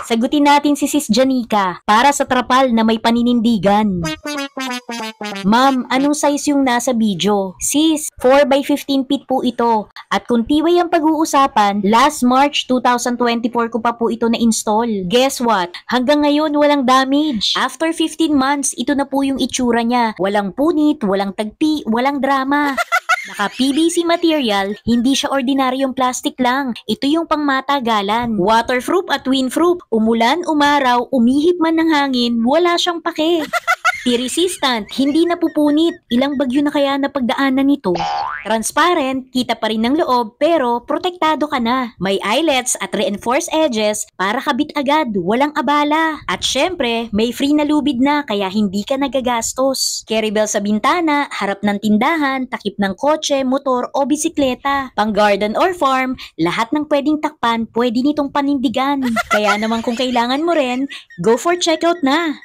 Sagutin natin si Sis Janica para sa trapal na may paninindigan. Ma'am, anong size yung nasa video? Sis, 4 by 15 feet po ito. At kung tiway ang pag-uusapan, last March 2024 ko pa po ito na-install. Guess what? Hanggang ngayon walang damage. After 15 months, ito na po yung itsura niya. Walang punit, walang tagpi, walang drama. Naka-PVC material, hindi siya ordinaryong plastic lang. Ito yung pangmatagalan. Waterproof at windproof. Umulan, umaraw, umihip man ng hangin, wala siyang pake. Resistant, hindi napupunit. Ilang bagyo na kaya napagdaanan nito? Transparent, kita pa rin ng loob, pero protektado ka na. May eyelets at reinforced edges para kabit agad, walang abala. At syempre, may free na lubid na kaya hindi ka nagagastos. Carry bell sa bintana, harap ng tindahan, takip ng kotse, motor o bisikleta. Pang garden or farm, lahat ng pwedeng takpan, pwede nitong panindigan. Kaya naman kung kailangan mo rin, go for checkout na!